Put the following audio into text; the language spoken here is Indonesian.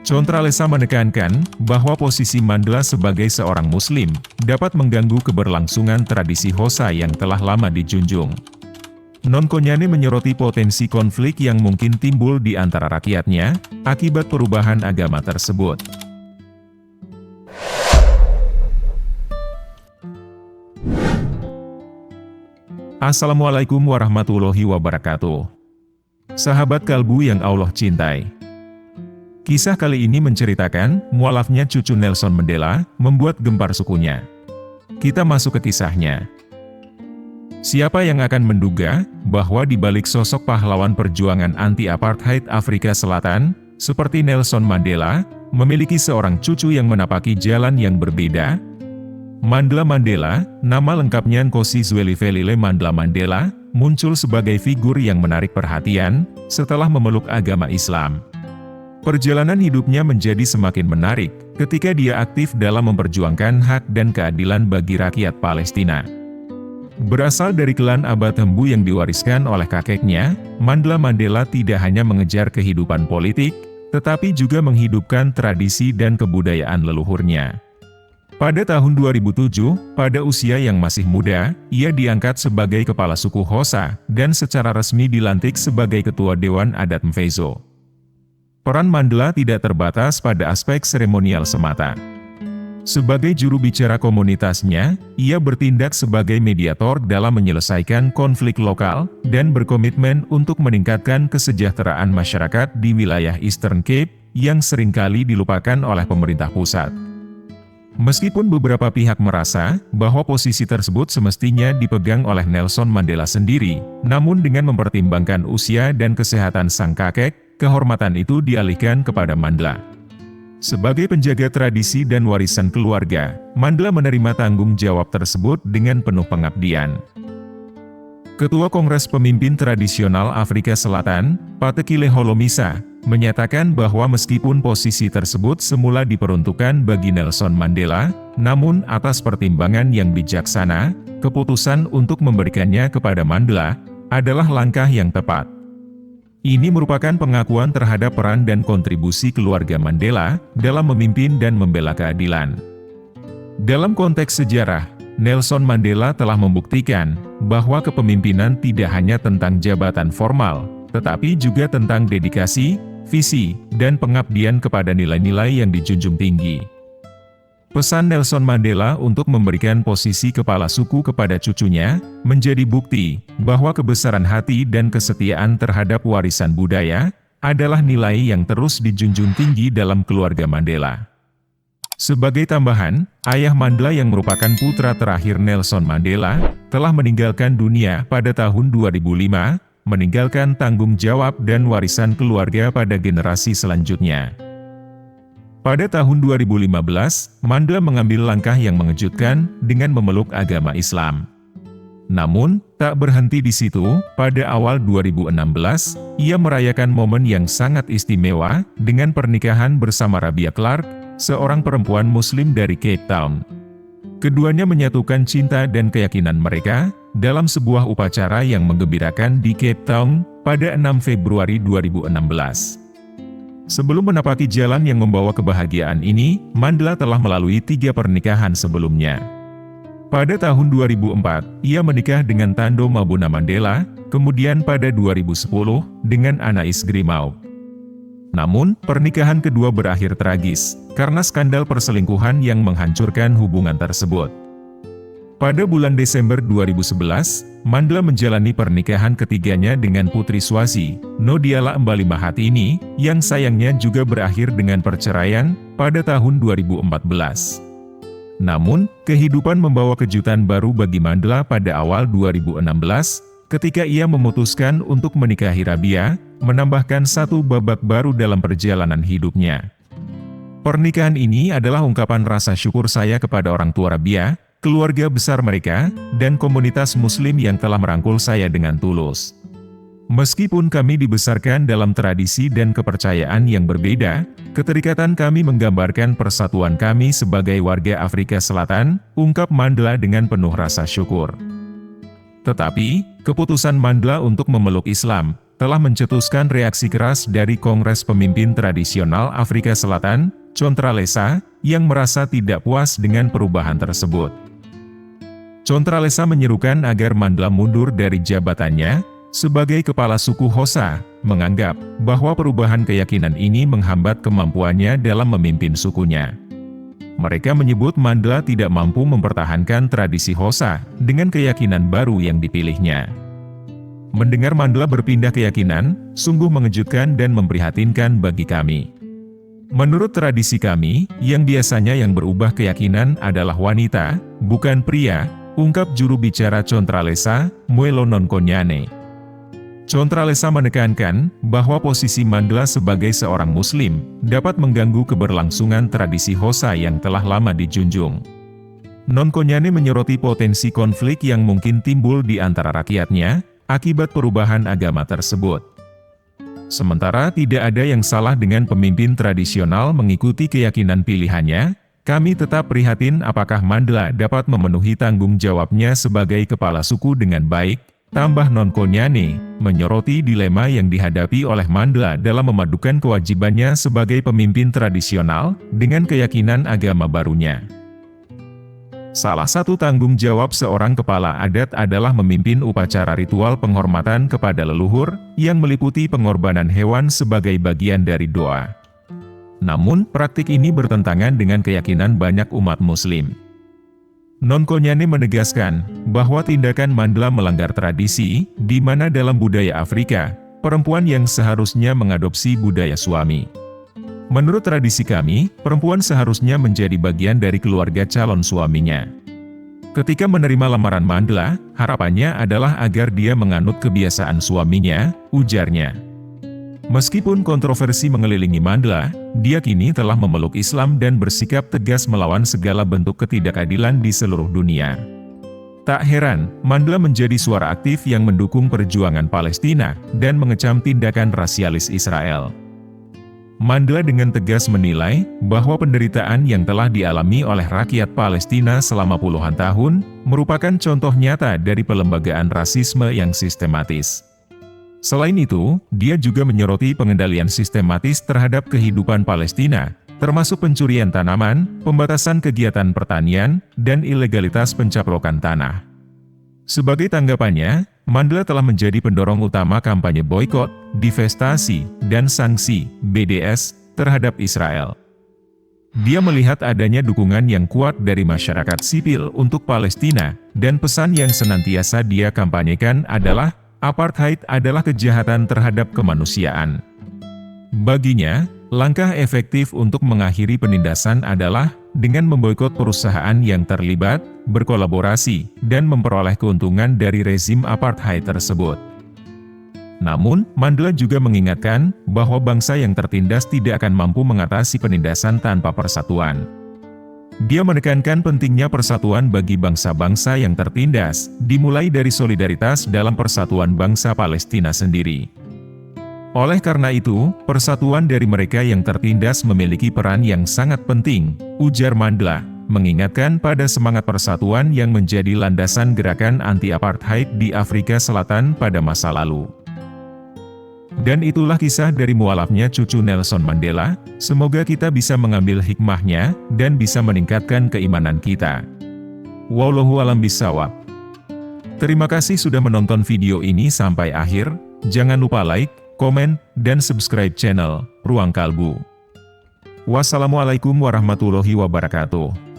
Contralesa menekankan bahwa posisi Mandla sebagai seorang Muslim dapat mengganggu keberlangsungan tradisi Hosa yang telah lama dijunjung. Nonkonyane menyoroti potensi konflik yang mungkin timbul di antara rakyatnya akibat perubahan agama tersebut. Assalamualaikum warahmatullahi wabarakatuh. Sahabat kalbu yang Allah cintai. Kisah kali ini menceritakan mualafnya cucu Nelson Mandela membuat gempar sukunya. Kita masuk ke kisahnya. Siapa yang akan menduga bahwa di balik sosok pahlawan perjuangan anti-apartheid Afrika Selatan, seperti Nelson Mandela, memiliki seorang cucu yang menapaki jalan yang berbeda? Mandla Mandela, nama lengkapnya Nkosi Zwelivelile Mandla Mandela, muncul sebagai figur yang menarik perhatian setelah memeluk agama Islam. Perjalanan hidupnya menjadi semakin menarik ketika dia aktif dalam memperjuangkan hak dan keadilan bagi rakyat Palestina. Berasal dari klan Abatembu yang diwariskan oleh kakeknya, Mandla Mandela tidak hanya mengejar kehidupan politik, tetapi juga menghidupkan tradisi dan kebudayaan leluhurnya. Pada tahun 2007, pada usia yang masih muda, ia diangkat sebagai kepala suku Hosa dan secara resmi dilantik sebagai ketua Dewan Adat Mvezo. Peran Mandla tidak terbatas pada aspek seremonial semata. Sebagai juru bicara komunitasnya, ia bertindak sebagai mediator dalam menyelesaikan konflik lokal dan berkomitmen untuk meningkatkan kesejahteraan masyarakat di wilayah Eastern Cape yang seringkali dilupakan oleh pemerintah pusat. Meskipun beberapa pihak merasa bahwa posisi tersebut semestinya dipegang oleh Nelson Mandela sendiri, namun dengan mempertimbangkan usia dan kesehatan sang kakek, kehormatan itu dialihkan kepada Mandla. Sebagai penjaga tradisi dan warisan keluarga, Mandla menerima tanggung jawab tersebut dengan penuh pengabdian. Ketua Kongres Pemimpin Tradisional Afrika Selatan, Patekile Holomisa, menyatakan bahwa meskipun posisi tersebut semula diperuntukkan bagi Nelson Mandela, namun atas pertimbangan yang bijaksana, keputusan untuk memberikannya kepada Mandla adalah langkah yang tepat. Ini merupakan pengakuan terhadap peran dan kontribusi keluarga Mandela dalam memimpin dan membela keadilan. Dalam konteks sejarah, Nelson Mandela telah membuktikan bahwa kepemimpinan tidak hanya tentang jabatan formal, tetapi juga tentang dedikasi, visi, dan pengabdian kepada nilai-nilai yang dijunjung tinggi. Pesan Nelson Mandela untuk memberikan posisi kepala suku kepada cucunya, menjadi bukti bahwa kebesaran hati dan kesetiaan terhadap warisan budaya, adalah nilai yang terus dijunjung tinggi dalam keluarga Mandela. Sebagai tambahan, ayah Mandla yang merupakan putra terakhir Nelson Mandela, telah meninggalkan dunia pada tahun 2005, meninggalkan tanggung jawab dan warisan keluarga pada generasi selanjutnya. Pada tahun 2015, Mandla mengambil langkah yang mengejutkan dengan memeluk agama Islam. Namun, tak berhenti di situ, pada awal 2016, ia merayakan momen yang sangat istimewa dengan pernikahan bersama Rabia Clark, seorang perempuan Muslim dari Cape Town. Keduanya menyatukan cinta dan keyakinan mereka dalam sebuah upacara yang menggembirakan di Cape Town pada 6 Februari 2016. Sebelum menapaki jalan yang membawa kebahagiaan ini, Mandla telah melalui 3 pernikahan sebelumnya. Pada tahun 2004, ia menikah dengan Thando Mabona Mandela, kemudian pada 2010, dengan Anais Grimau. Namun, pernikahan kedua berakhir tragis, karena skandal perselingkuhan yang menghancurkan hubungan tersebut. Pada bulan Desember 2011, Mandla menjalani pernikahan ketiganya dengan Putri Swazi, Nodiala Mbali Mahatini, yang sayangnya juga berakhir dengan perceraian pada tahun 2014. Namun, kehidupan membawa kejutan baru bagi Mandla pada awal 2016, ketika ia memutuskan untuk menikahi Rabia, menambahkan satu babak baru dalam perjalanan hidupnya. Pernikahan ini adalah ungkapan rasa syukur saya kepada orang tua Rabia, keluarga besar mereka, dan komunitas Muslim yang telah merangkul saya dengan tulus. Meskipun kami dibesarkan dalam tradisi dan kepercayaan yang berbeda, keterikatan kami menggambarkan persatuan kami sebagai warga Afrika Selatan, ungkap Mandla dengan penuh rasa syukur. Tetapi, keputusan Mandla untuk memeluk Islam telah mencetuskan reaksi keras dari Kongres Pemimpin Tradisional Afrika Selatan, Contralesa, yang merasa tidak puas dengan perubahan tersebut. Contralesa menyerukan agar Mandla mundur dari jabatannya sebagai kepala suku Xhosa, menganggap bahwa perubahan keyakinan ini menghambat kemampuannya dalam memimpin sukunya. Mereka menyebut Mandla tidak mampu mempertahankan tradisi Xhosa dengan keyakinan baru yang dipilihnya. Mendengar Mandla berpindah keyakinan, sungguh mengejutkan dan memprihatinkan bagi kami. Menurut tradisi kami, yang biasanya yang berubah keyakinan adalah wanita, bukan pria, ungkap juru bicara Contralesa, Mwelo Nonkonyane. Contralesa menekankan bahwa posisi Mandla sebagai seorang Muslim dapat mengganggu keberlangsungan tradisi Xhosa yang telah lama dijunjung. Nonkonyane menyoroti potensi konflik yang mungkin timbul di antara rakyatnya akibat perubahan agama tersebut. Sementara tidak ada yang salah dengan pemimpin tradisional mengikuti keyakinan pilihannya, kami tetap prihatin apakah Mandla dapat memenuhi tanggung jawabnya sebagai kepala suku dengan baik. Tambah Nonkonyane, menyoroti dilema yang dihadapi oleh Mandla dalam memadukan kewajibannya sebagai pemimpin tradisional dengan keyakinan agama barunya. Salah satu tanggung jawab seorang kepala adat adalah memimpin upacara ritual penghormatan kepada leluhur, yang meliputi pengorbanan hewan sebagai bagian dari doa. Namun, praktik ini bertentangan dengan keyakinan banyak umat Muslim. Nonkonyane menegaskan bahwa tindakan Mandla melanggar tradisi, di mana dalam budaya Afrika, perempuan yang seharusnya mengadopsi budaya suami. Menurut tradisi kami, perempuan seharusnya menjadi bagian dari keluarga calon suaminya. Ketika menerima lamaran Mandla, harapannya adalah agar dia menganut kebiasaan suaminya, ujarnya. Meskipun kontroversi mengelilingi Mandla, dia kini telah memeluk Islam dan bersikap tegas melawan segala bentuk ketidakadilan di seluruh dunia. Tak heran, Mandla menjadi suara aktif yang mendukung perjuangan Palestina dan mengecam tindakan rasialis Israel. Mandla dengan tegas menilai bahwa penderitaan yang telah dialami oleh rakyat Palestina selama puluhan tahun merupakan contoh nyata dari pelembagaan rasisme yang sistematis. Selain itu, dia juga menyoroti pengendalian sistematis terhadap kehidupan Palestina, termasuk pencurian tanaman, pembatasan kegiatan pertanian, dan ilegalitas pencaplokan tanah. Sebagai tanggapannya, Mandla telah menjadi pendorong utama kampanye boikot, divestasi, dan sanksi (BDS) terhadap Israel. Dia melihat adanya dukungan yang kuat dari masyarakat sipil untuk Palestina, dan pesan yang senantiasa dia kampanyekan adalah apartheid adalah kejahatan terhadap kemanusiaan. Baginya, langkah efektif untuk mengakhiri penindasan adalah dengan memboikot perusahaan yang terlibat, berkolaborasi, dan memperoleh keuntungan dari rezim apartheid tersebut. Namun, Mandla juga mengingatkan bahwa bangsa yang tertindas tidak akan mampu mengatasi penindasan tanpa persatuan. Dia menekankan pentingnya persatuan bagi bangsa-bangsa yang tertindas, dimulai dari solidaritas dalam persatuan bangsa Palestina sendiri. Oleh karena itu, persatuan dari mereka yang tertindas memiliki peran yang sangat penting, ujar Mandla, mengingatkan pada semangat persatuan yang menjadi landasan gerakan anti-apartheid di Afrika Selatan pada masa lalu. Dan itulah kisah dari mualafnya cucu Nelson Mandela. Semoga kita bisa mengambil hikmahnya, dan bisa meningkatkan keimanan kita. Wallahu a'lam bishawab. Terima kasih sudah menonton video ini sampai akhir. Jangan lupa like, komen, dan subscribe channel Ruang Kalbu. Wassalamualaikum warahmatullahi wabarakatuh.